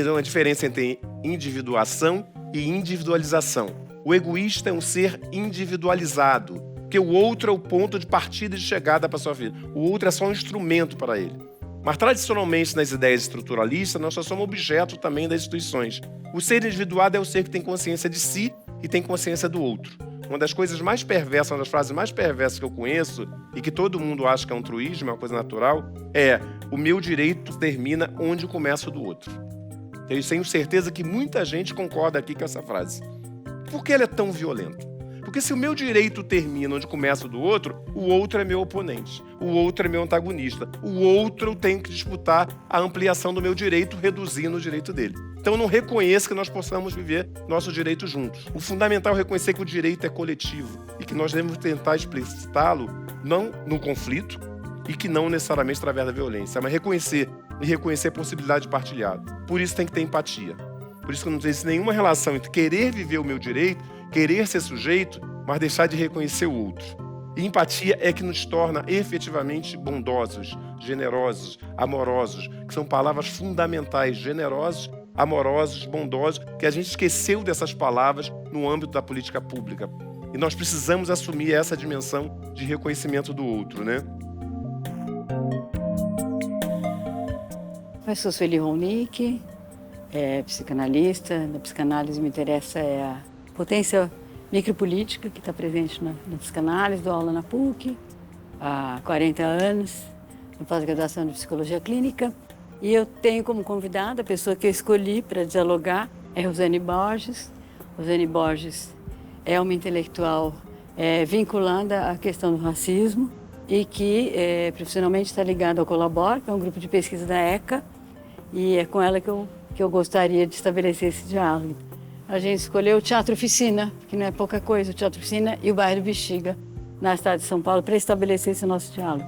Tem uma diferença entre individuação e individualização. O egoísta é um ser individualizado, porque o outro é o ponto de partida e de chegada para a sua vida. O outro é só um instrumento para ele. Mas, tradicionalmente, nas ideias estruturalistas, nós só somos objeto também das instituições. O ser individuado é o ser que tem consciência de si e tem consciência do outro. Uma das coisas mais perversas, uma das frases mais perversas que eu conheço e que todo mundo acha que é um truísmo, é uma coisa natural, é: o meu direito termina onde começa o do outro. Eu tenho certeza que muita gente concorda aqui com essa frase. Por que ela é tão violenta? Porque se o meu direito termina onde começa o do outro, o outro é meu oponente, o outro é meu antagonista, o outro eu tenho que disputar a ampliação do meu direito, reduzindo o direito dele. Então eu não reconheço que nós possamos viver nosso direito juntos. O fundamental é reconhecer que o direito é coletivo e que nós devemos tentar explicitá-lo não no conflito e que não necessariamente através da violência, mas reconhecer a possibilidade de partilhado. Por isso tem que ter empatia. Por isso que não existe nenhuma relação entre querer viver o meu direito, querer ser sujeito, mas deixar de reconhecer o outro. E empatia é que nos torna efetivamente bondosos, generosos, amorosos, que são palavras fundamentais, generosos, amorosos, bondosos, que a gente esqueceu dessas palavras no âmbito da política pública. E nós precisamos assumir essa dimensão de reconhecimento do outro, né? Eu sou Sueli Ronick, psicanalista. Na psicanálise me interessa a potência micropolítica que está presente na psicanálise, dou aula na PUC há 40 anos, na pós-graduação de psicologia clínica. E eu tenho como convidada a pessoa que eu escolhi para dialogar, é Rosane Borges. Rosane Borges é uma intelectual vinculada à questão do racismo e que profissionalmente está ligada ao Colabor, que é um grupo de pesquisa da ECA, e é com ela que eu gostaria de estabelecer esse diálogo. A gente escolheu o Teatro Oficina, que não é pouca coisa, o Teatro Oficina e o bairro Bexiga, na cidade de São Paulo, para estabelecer esse nosso diálogo.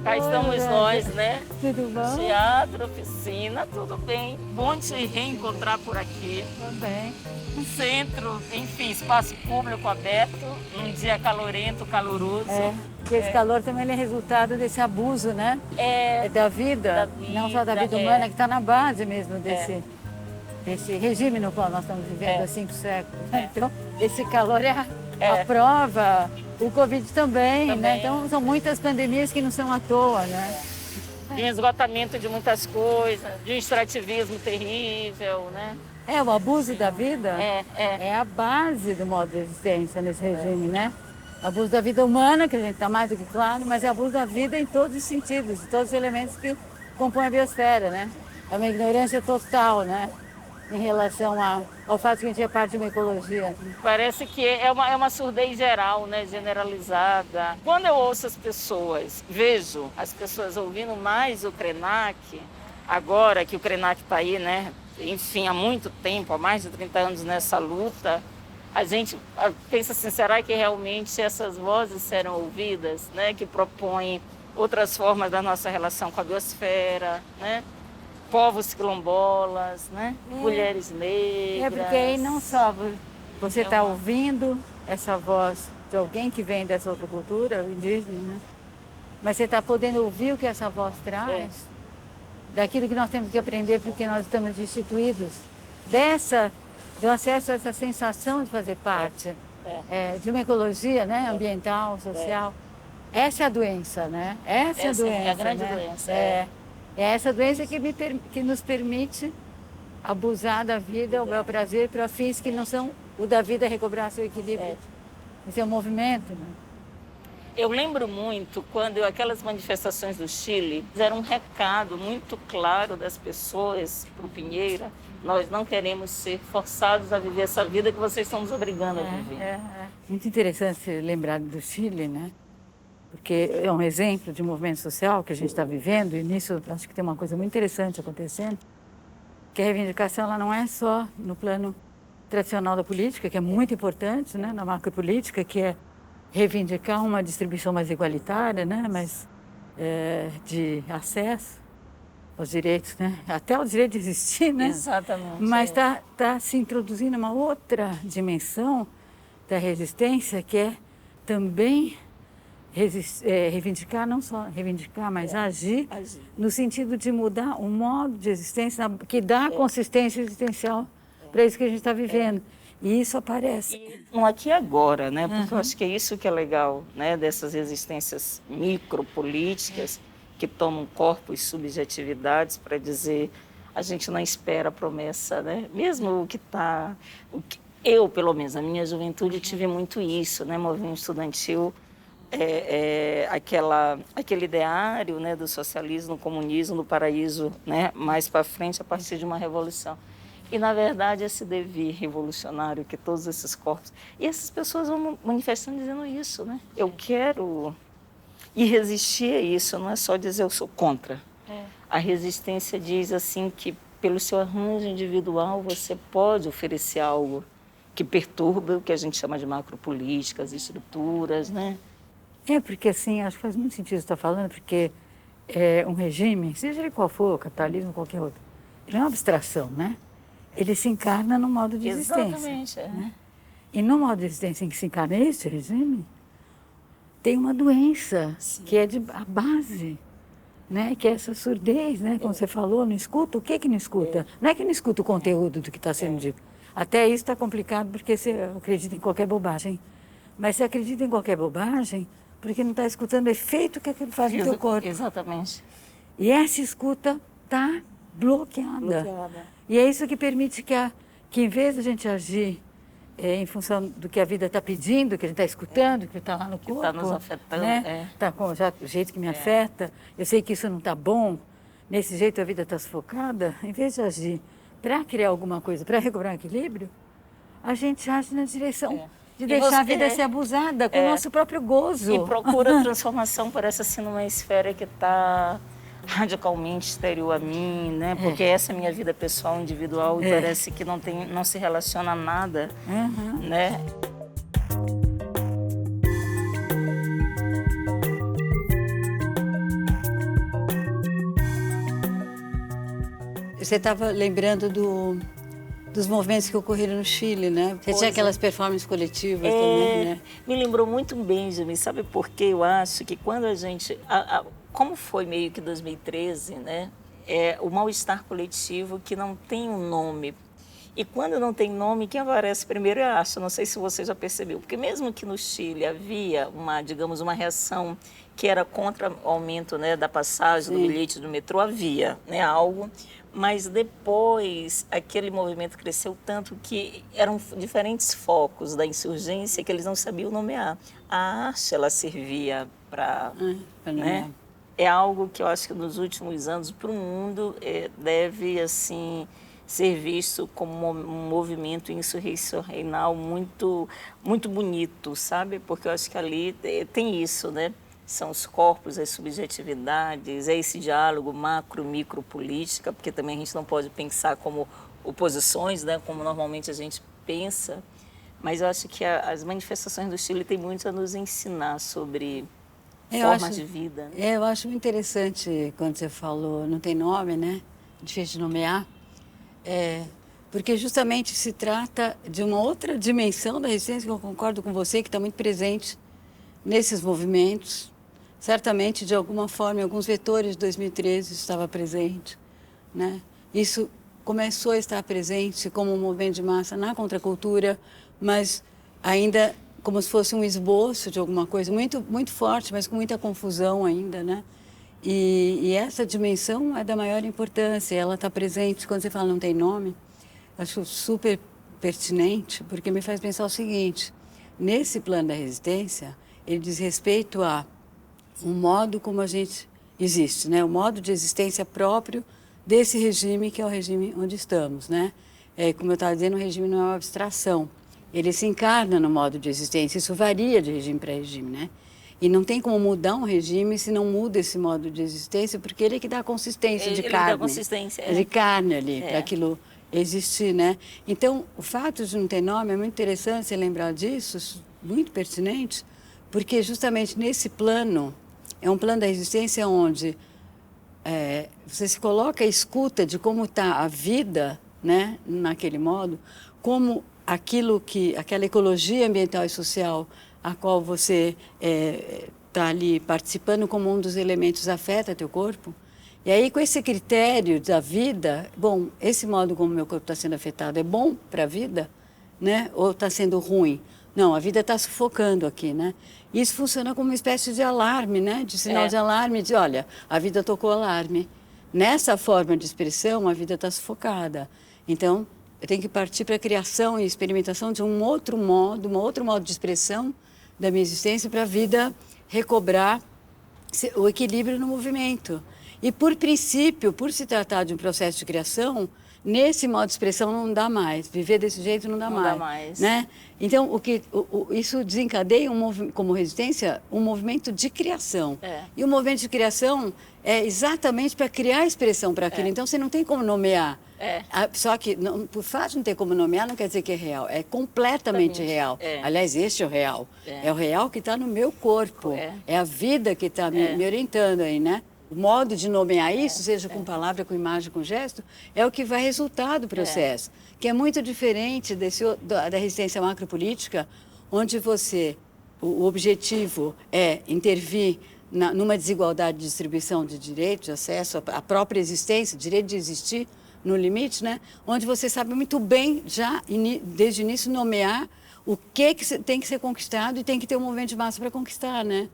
Cá estamos nós, né? Tudo bom? Teatro, Oficina, tudo bem. Bom te reencontrar por aqui. Tudo bem. Um centro, enfim, espaço público aberto, num dia calorento, caloroso. E esse calor também é resultado desse abuso, né? Da vida, não só da vida humana, que está na base mesmo desse regime no qual nós estamos vivendo há 5 séculos. Então, esse calor é a prova, o Covid também, né? Então, são muitas pandemias que não são à toa, né? De um esgotamento de muitas coisas, de um extrativismo terrível, né? O abuso da vida é a base do modo de existência nesse regime, né? Abuso da vida humana, que a gente está mais do que claro, mas é abuso da vida em todos os sentidos, em todos os elementos que compõem a biosfera, né? É uma ignorância total, né? Em relação ao fato que a gente é parte de uma ecologia. Parece que é uma surdez geral, né? Generalizada. Quando eu ouço as pessoas, vejo as pessoas ouvindo mais o Krenak, agora que o Krenak está aí, né? Enfim, há muito tempo, há mais de 30 anos nessa luta, a gente pensa assim, será que realmente essas vozes serão ouvidas, né? Que propõem outras formas da nossa relação com a biosfera, né? Povos quilombolas, né? Mulheres negras. Porque aí não só você está ouvindo essa voz de alguém que vem dessa outra cultura, indígena, né? Mas você está podendo ouvir o que essa voz traz, daquilo que nós temos que aprender porque nós estamos destituídos, do acesso a essa sensação de fazer parte de uma ecologia, né? Ambiental, social. Essa é a doença, né? Essa é a doença, é a grande doença. É essa doença que nos permite abusar da vida, o bel prazer, para fins que não são o da vida recobrar seu equilíbrio. Esse é um movimento, né? Eu lembro muito quando aquelas manifestações do Chile fizeram um recado muito claro das pessoas para o Pinheira: nós não queremos ser forçados a viver essa vida que vocês estão nos obrigando a viver. Muito interessante lembrar do Chile, né? Porque é um exemplo de movimento social que a gente está vivendo, e nisso acho que tem uma coisa muito interessante acontecendo, que a reivindicação ela não é só no plano tradicional da política, que é muito importante, né? Na macropolítica, que é reivindicar uma distribuição mais igualitária, né? Mais de acesso aos direitos, né? Até o direito de existir, né? Exatamente. Mas tá se introduzindo uma outra dimensão da resistência, que é também reivindicar, não só reivindicar, mas agir no sentido de mudar um modo de existência que dá consistência existencial para isso que a gente está vivendo. E isso aparece. Não aqui e agora, né? Porque eu acho que é isso que é legal, né? Dessas resistências micropolíticas que tomam corpos e subjetividades para dizer a gente não espera a promessa, né? Mesmo o que está... Eu, pelo menos, na minha juventude, tive muito isso, né? Movimento estudantil, aquele ideário, né, do socialismo, do comunismo, do paraíso, né? Mais para frente, a partir de uma revolução. E, na verdade, esse devir revolucionário que todos esses corpos... E essas pessoas vão manifestando dizendo isso, né? Eu quero... E resistir a isso não é só dizer eu sou contra. A resistência diz assim que, pelo seu arranjo individual, você pode oferecer algo que perturba o que a gente chama de macropolítica, as estruturas, né? Porque assim, acho que faz muito sentido você estar falando, porque um regime, seja ele qual for, capitalismo, qualquer outro, ele é uma abstração, né? Ele se encarna no modo de existência. Exatamente. Né? E no modo de existência em que se encarna esse regime, tem uma doença que é a base, né? Que é essa surdez, né? Como você falou, não escuta. O que não escuta? Não é que não escuta o conteúdo do que está sendo dito. Até isso está complicado porque você acredita em qualquer bobagem. Mas você acredita em qualquer bobagem porque não está escutando o efeito que aquilo faz no teu corpo. Exatamente. E essa escuta está bloqueada. E é isso que permite que em vez de a gente agir em função do que a vida está pedindo, que a gente está escutando, que está lá no corpo, está nos afetando, né? Tá com já o jeito que me afeta, eu sei que isso não está bom, nesse jeito a vida está sufocada, em vez de agir para criar alguma coisa, para recuperar o equilíbrio, a gente age na direção de deixar a vida ser abusada com o nosso próprio gozo. E procura transformação, parece assim, numa esfera que está radicalmente exterior a mim, né? Porque essa é a minha vida pessoal, individual, e parece que não se relaciona a nada, né? Você estava lembrando dos movimentos que ocorreram no Chile, né? Você tinha aquelas performances coletivas também, né? Me lembrou muito Benjamin, sabe por quê? Eu acho que quando a gente... como foi meio que 2013, né? O mal-estar coletivo que não tem um nome. E quando não tem nome, quem aparece primeiro é a arte. Não sei se você já percebeu, porque mesmo que no Chile havia uma reação que era contra o aumento, né, da passagem, do bilhete do metrô, havia, né, algo, mas depois aquele movimento cresceu tanto que eram diferentes focos da insurgência que eles não sabiam nomear. A arte, ela servia para... né? É algo que eu acho que nos últimos anos, para o mundo, deve, assim, ser visto como um movimento insurrecional muito, muito bonito, sabe? Porque eu acho que ali tem isso, né? São os corpos, as subjetividades, é esse diálogo macro-micro política, porque também a gente não pode pensar como oposições, né? Como normalmente a gente pensa. Mas eu acho que as manifestações do Chile têm muito a nos ensinar sobre... formas de vida. Né? Eu acho muito interessante quando você falou, não tem nome, né? Difícil de nomear. Porque justamente se trata de uma outra dimensão da resistência, que eu concordo com você, que está muito presente nesses movimentos. Certamente, de alguma forma, em alguns vetores de 2013 estava presente. Né? Isso começou a estar presente como um movimento de massa na contracultura, mas ainda... como se fosse um esboço de alguma coisa muito, muito forte, mas com muita confusão ainda, né? E essa dimensão é da maior importância, ela está presente. Quando você fala não tem nome, acho super pertinente, porque me faz pensar o seguinte, nesse plano da resistência, ele diz respeito a um modo como a gente existe, né? O modo de existência próprio desse regime, que é o regime onde estamos, né? Como eu estava dizendo, o regime não é uma abstração. Ele se encarna no modo de existência, isso varia de regime para regime, né? E não tem como mudar um regime se não muda esse modo de existência, porque ele é que dá consistência de carne. Ele dá consistência. De carne ali, para aquilo existir, né? Então, o fato de não ter nome é muito interessante você lembrar disso, muito pertinente, porque justamente nesse plano, é um plano da resistência onde você se coloca à escuta de como está a vida, né? Naquele modo, como... aquela ecologia ambiental e social a qual você está ali participando como um dos elementos afeta teu corpo. E aí, com esse critério da vida, bom, esse modo como meu corpo está sendo afetado é bom para a vida, né? Ou está sendo ruim? Não, a vida está sufocando aqui, né? Isso funciona como uma espécie de alarme, né? De sinal de alarme, de olha, a vida tocou alarme. Nessa forma de expressão, a vida está sufocada. Então, eu tenho que partir para a criação e experimentação de um outro modo de expressão da minha existência para a vida recobrar o equilíbrio no movimento. E, por princípio, por se tratar de um processo de criação, nesse modo de expressão não dá mais. Viver desse jeito não dá mais. Né? Então, isso desencadeia, como resistência, um movimento de criação. E o movimento de criação é exatamente para criar expressão para aquilo. Então, você não tem como nomear. Só que, por fato de não ter como nomear, não quer dizer que é real. É completamente real. Aliás, este é o real. É o real que está no meu corpo. É a vida que está me orientando aí, né? O modo de nomear isso, seja com palavra, com imagem, com gesto, é o que vai resultar do processo. Que é muito diferente da resistência macropolítica, onde o objetivo é intervir numa desigualdade de distribuição de direitos, de acesso à própria existência, direito de existir no limite, né? Onde você sabe muito bem, já desde o início, nomear o que tem que ser conquistado e tem que ter um movimento de massa para conquistar, né?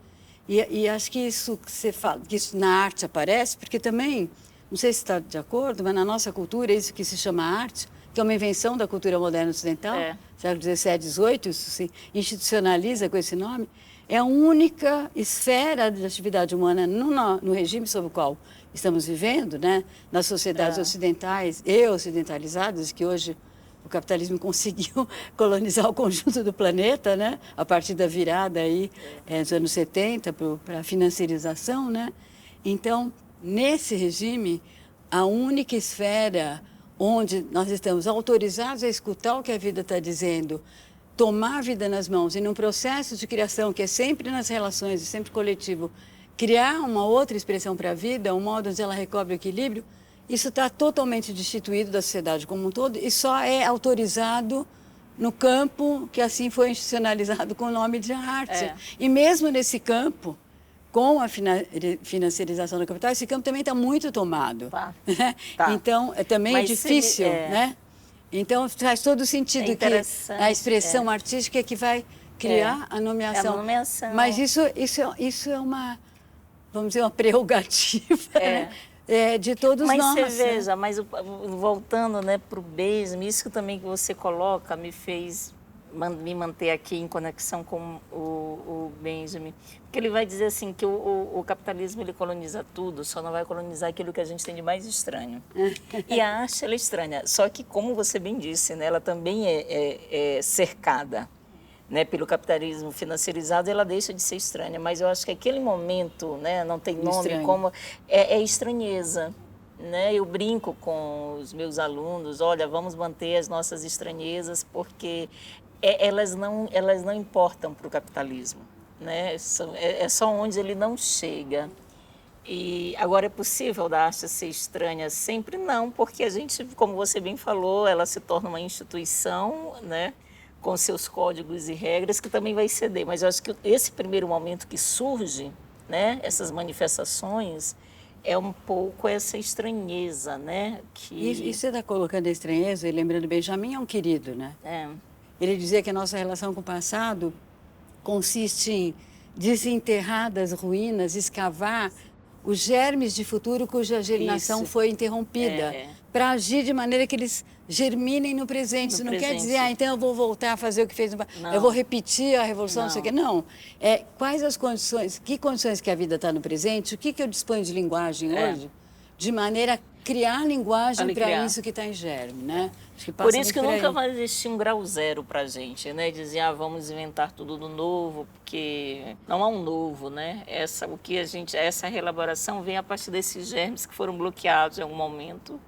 E acho que isso que você fala, que isso na arte aparece, porque também, não sei se está de acordo, mas na nossa cultura, isso que se chama arte, que é uma invenção da cultura moderna ocidental, século XVII, XVIII, isso se institucionaliza com esse nome, é a única esfera de atividade humana no regime sob o qual estamos vivendo, né? Nas sociedades ocidentais e ocidentalizadas, que hoje o capitalismo conseguiu colonizar o conjunto do planeta, né? A partir da virada aí, dos anos 70 para a financiarização, né? Então, nesse regime, a única esfera onde nós estamos autorizados a escutar o que a vida está dizendo, tomar a vida nas mãos e num processo de criação que é sempre nas relações, é sempre coletivo, criar uma outra expressão para a vida, um modo onde ela recobre o equilíbrio, isso está totalmente destituído da sociedade como um todo e só é autorizado no campo que assim foi institucionalizado com o nome de arte. E mesmo nesse campo, com a financiarização do capital, esse campo também está muito tomado. Então, também é difícil, né? Então, faz todo sentido que a expressão artística é que vai criar a nomeação. A nomeação. Mas isso é uma, vamos dizer, uma prerrogativa, né? De todos nós. Mas você veja, mas voltando, né, para o Benjamin, isso também que você coloca me fez me manter aqui em conexão com o Benjamin. Porque ele vai dizer assim que o capitalismo ele coloniza tudo, só não vai colonizar aquilo que a gente tem de mais estranho. E a arte ela é estranha, só que como você bem disse, né, ela também é cercada, né, pelo capitalismo financiarizado, ela deixa de ser estranha, mas eu acho que aquele momento, né, não tem nome, estranho. Como é estranheza, né? Eu brinco com os meus alunos, olha, vamos manter as nossas estranhezas porque elas não importam para o capitalismo, né? É só onde ele não chega. E agora é possível da arte ser estranha sempre? Não, porque a gente, como você bem falou, ela se torna uma instituição, né, com seus códigos e regras, que também vai ceder. Mas eu acho que esse primeiro momento que surge, né, essas manifestações, é um pouco essa estranheza, né? E você está colocando a estranheza, e lembrando, Benjamin é um querido, né? Ele dizia que a nossa relação com o passado consiste em desenterrar das ruínas, escavar os germes de futuro cuja germinação foi interrompida, para agir de maneira que eles germinem no presente. Isso não quer dizer, então eu vou voltar a fazer o que fez no passado, eu vou repetir a revolução, não sei o quê. Não. Quais as condições, que condições que a vida está no presente, o que eu disponho de linguagem hoje, de maneira a criar linguagem para isso que está em germe, né? Acho que passa por isso que nunca vai existir um grau zero para a gente, né? Dizer, vamos inventar tudo do novo, porque não há um novo, né? Essa reelaboração vem a partir desses germes que foram bloqueados em algum momento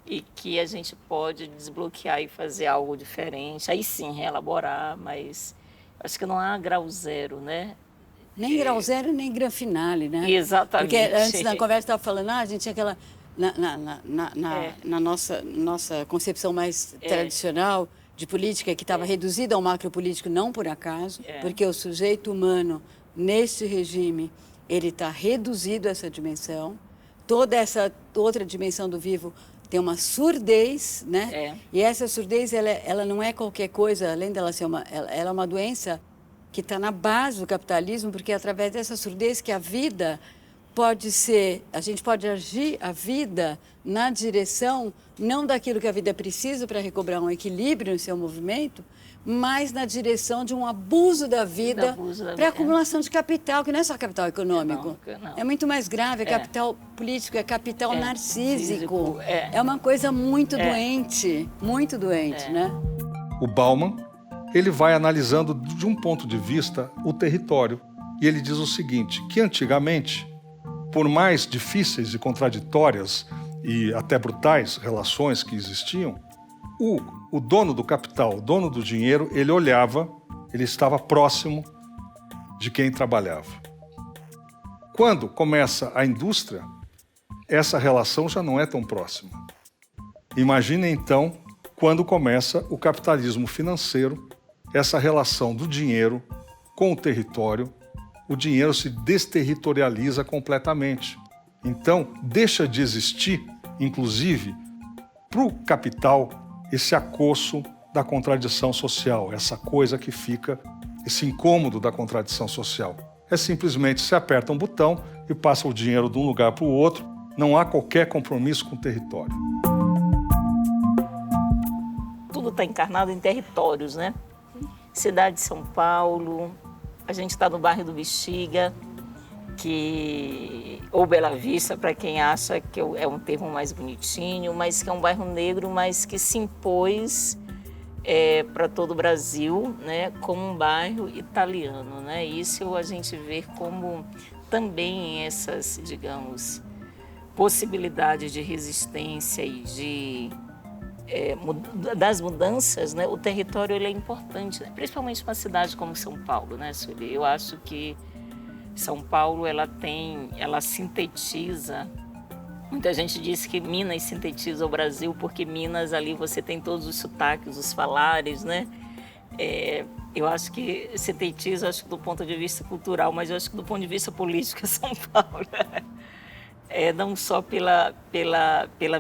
e que a gente pode desbloquear e fazer algo diferente. Aí sim, reelaborar, mas acho que não há grau zero, né? Nem grau zero, nem grau finale, né? Exatamente. Porque antes na conversa estava falando, a gente tinha aquela... Na nossa concepção mais tradicional de política, que estava reduzida ao macropolítico, não por acaso, porque o sujeito humano neste regime, ele está reduzido a essa dimensão. Toda essa outra dimensão do vivo tem uma surdez, né? E essa surdez, ela não é qualquer coisa, além dela ser ela é uma doença que está na base do capitalismo, porque é através dessa surdez que a vida pode ser, a gente pode agir a vida na direção, não daquilo que a vida precisa para recobrar um equilíbrio no seu movimento, mas na direção de um abuso da vida para acumulação de capital, que não é só capital econômico. Não. É muito mais grave, é capital político, é capital narcísico. É uma coisa muito doente, né? O Bauman, ele vai analisando de um ponto de vista o território. E ele diz o seguinte, que antigamente, por mais difíceis e contraditórias e até brutais relações que existiam, o dono do capital, o dono do dinheiro, ele olhava, ele estava próximo de quem trabalhava. Quando começa a indústria, essa relação já não é tão próxima. Imagine então, quando começa o capitalismo financeiro, essa relação do dinheiro com o território, o dinheiro se desterritorializa completamente. Então, deixa de existir, inclusive, para o capital, esse acosso da contradição social, essa coisa que fica, esse incômodo da contradição social. É simplesmente se aperta um botão e passa o dinheiro de um lugar para o outro, não há qualquer compromisso com o território. Tudo está encarnado em territórios, né? Cidade de São Paulo, a gente está no bairro do Bexiga, ou Bela Vista, para quem acha que é um termo mais bonitinho, mas que é um bairro negro, mas que se impôs para todo o Brasil, né, como um bairro italiano, né? Isso a gente vê como também essas, digamos, possibilidades de resistência e das mudanças, né? O território ele é importante, né? Principalmente uma cidade como São Paulo, né, Sueli? Eu acho que São Paulo ela sintetiza. Muita gente diz que Minas sintetiza o Brasil, porque Minas ali você tem todos os sotaques, os falares, né? Eu acho que sintetiza, acho que do ponto de vista cultural, mas eu acho que do ponto de vista político é São Paulo. Não só pela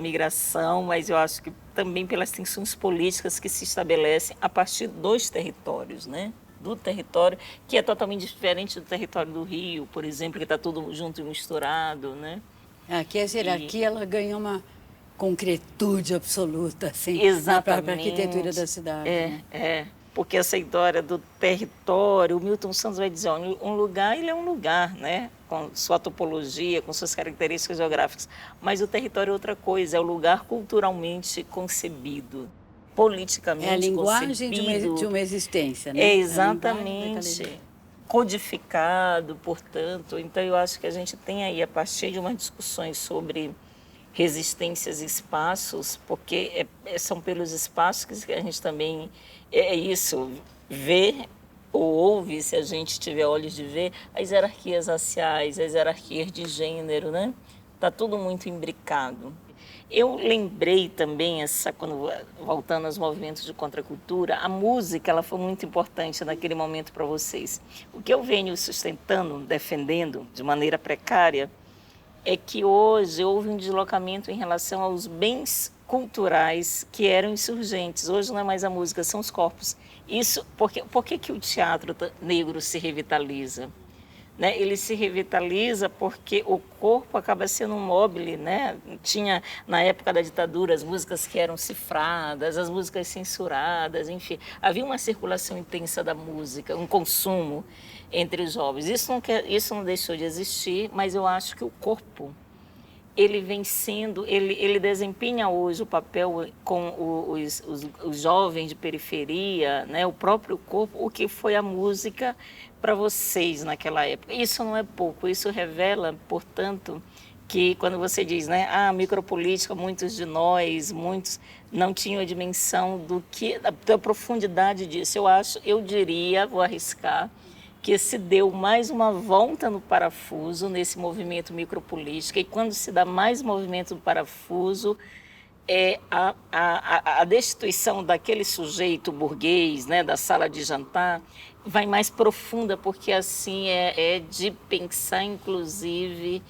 migração, mas eu acho que também pelas tensões políticas que se estabelecem a partir dos territórios, né? Do território, que é totalmente diferente do território do Rio, por exemplo, que está tudo junto e misturado, né? Aqui a hierarquia ela ganha uma concretude absoluta, assim, exatamente, na própria arquitetura da cidade. Porque essa história do território, o Milton Santos vai dizer, um lugar, ele é um lugar, né? Com sua topologia, com suas características geográficas, mas o território é outra coisa, é o lugar culturalmente concebido, politicamente concebido. É a linguagem de uma existência, né? Exatamente. Codificado, portanto. Então, eu acho que a gente tem aí, a partir de umas discussões sobre resistências e espaços, porque são pelos espaços que a gente também, vê ou ouve, se a gente tiver olhos de ver, as hierarquias raciais, as hierarquias de gênero, né? Está tudo muito imbricado. Eu lembrei também, voltando aos movimentos de contracultura, a música ela foi muito importante naquele momento para vocês. O que eu venho sustentando, defendendo de maneira precária, é que hoje houve um deslocamento em relação aos bens culturais que eram insurgentes. Hoje não é mais a música, são os corpos. Isso, por que o teatro negro se revitaliza? Né? Ele se revitaliza porque o corpo acaba sendo um mobile, né? Tinha, na época da ditadura, as músicas que eram cifradas, as músicas censuradas, enfim. Havia uma circulação intensa da música, um consumo entre os jovens. Isso não deixou de existir, mas eu acho que o corpo, ele vem sendo, ele desempenha hoje o papel com os jovens de periferia, né? O próprio corpo, o que foi a música para vocês naquela época. Isso não é pouco, isso revela, portanto, que quando você diz, né, micropolítica, muitos não tinham a dimensão da profundidade disso. Eu diria, vou arriscar, que se deu mais uma volta no parafuso nesse movimento micropolítica, e quando se dá mais movimento no parafuso, a destituição daquele sujeito burguês, né, da sala de jantar, vai mais profunda, porque assim é de pensar, inclusive,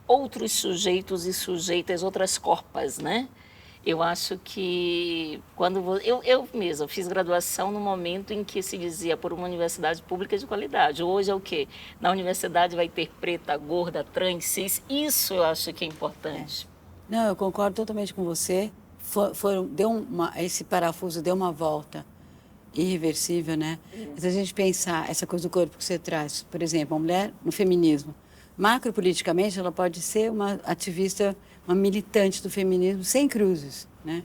outros sujeitos e sujeitas, outras corpas, né? Eu acho que eu mesma fiz graduação no momento em que se dizia por uma universidade pública de qualidade. Hoje é o quê? Na universidade vai ter preta, gorda, trans, cis. Isso eu acho que é importante. Não, eu concordo totalmente com você. Esse parafuso deu uma volta irreversível, né? Se a gente pensar essa coisa do corpo que você traz, por exemplo, a mulher no feminismo, macropoliticamente ela pode ser uma ativista, uma militante do feminismo sem cruzes, né?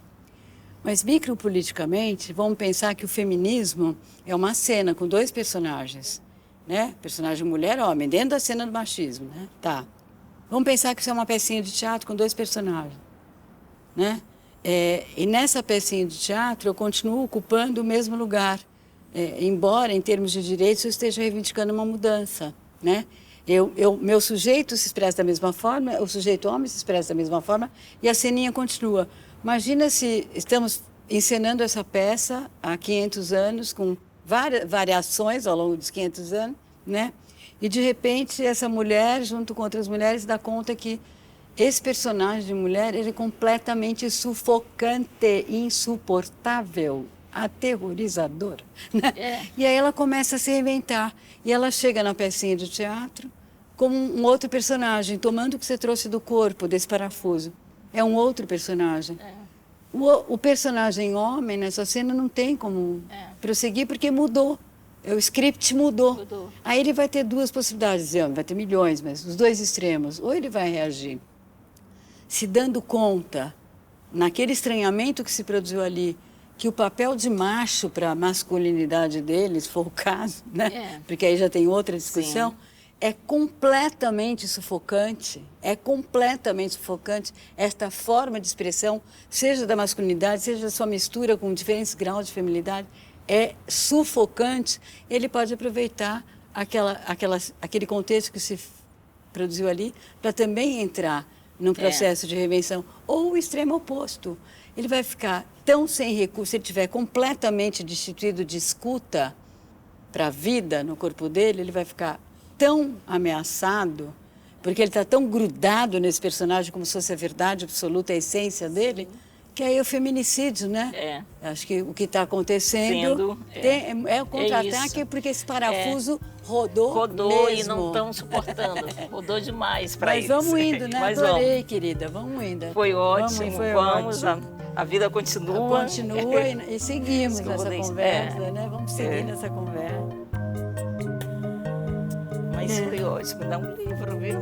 Mas micropoliticamente, vamos pensar que o feminismo é uma cena com dois personagens, né? Personagem mulher e homem, dentro da cena do machismo, né? Tá. Vamos pensar que isso é uma pecinha de teatro com dois personagens, né? E nessa pecinha de teatro eu continuo ocupando o mesmo lugar, embora em termos de direitos eu esteja reivindicando uma mudança, né? Meu sujeito se expressa da mesma forma, o sujeito homem se expressa da mesma forma e a ceninha continua. Imagina se estamos encenando essa peça há 500 anos, com várias variações ao longo dos 500 anos, né? E, de repente, essa mulher, junto com outras mulheres, dá conta que esse personagem de mulher ele é completamente sufocante, insuportável, aterrorizador, né? E aí ela começa a se reinventar. E ela chega na pecinha de teatro como um outro personagem, tomando o que você trouxe do corpo, desse parafuso. É um outro personagem. O personagem homem nessa cena não tem como prosseguir, porque mudou. O script mudou. Aí ele vai ter duas possibilidades, vai ter milhões, mas os dois extremos. Ou ele vai reagir se dando conta, naquele estranhamento que se produziu ali, que o papel de macho para a masculinidade dele, se for o caso, né? Porque aí já tem outra discussão, é completamente sufocante, esta forma de expressão, seja da masculinidade, seja da sua mistura com diferentes graus de feminilidade, é sufocante. Ele pode aproveitar aquele contexto que se produziu ali para também entrar num processo de reinvenção. Ou o extremo oposto. Ele vai ficar tão sem recurso, se ele estiver completamente destituído de escuta para a vida no corpo dele, ele vai ficar tão ameaçado, porque ele está tão grudado nesse personagem como se fosse a verdade absoluta, a essência dele, que aí é o feminicídio, né? Acho que o que está acontecendo é o contra-ataque, porque esse parafuso rodou mesmo. E não estão suportando. Rodou demais para isso. Mas vamos indo, né? Adorei, querida. Vamos indo. Foi ótimo. Vamos. A vida continua. Continua e seguimos nessa conversa, né? Vamos seguir nessa conversa. Mas foi ótimo. Dá um livro, viu?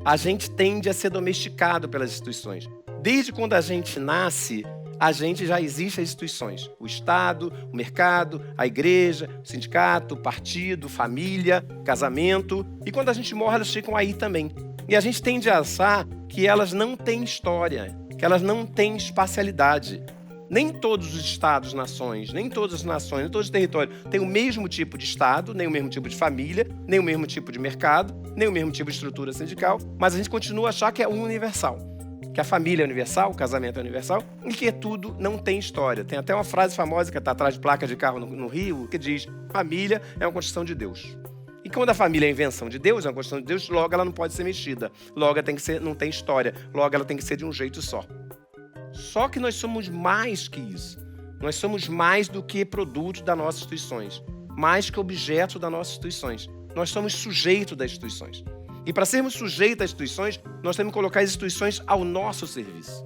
A gente tende a ser domesticado pelas instituições. Desde quando a gente nasce, a gente já existe as instituições. O Estado, o mercado, a igreja, o sindicato, o partido, família, casamento. E quando a gente morre, elas ficam aí também. E a gente tende a achar que elas não têm história, que elas não têm espacialidade. Nem todos os estados, nações, nem todas as nações, nem todos os territórios têm o mesmo tipo de estado, nem o mesmo tipo de família, nem o mesmo tipo de mercado, nem o mesmo tipo de estrutura sindical, mas a gente continua a achar que é universal. Que a família é universal, o casamento é universal, e que tudo não tem história. Tem até uma frase famosa que está atrás de placa de carro no Rio, que diz: família é uma construção de Deus. E quando a família é a invenção de Deus, é uma construção de Deus, logo ela não pode ser mexida. Logo ela tem que ser, não tem história. Logo ela tem que ser de um jeito só. Só que nós somos mais que isso. Nós somos mais do que produto das nossas instituições. Mais que objeto das nossas instituições. Nós somos sujeito das instituições. E para sermos sujeitos às instituições, nós temos que colocar as instituições ao nosso serviço.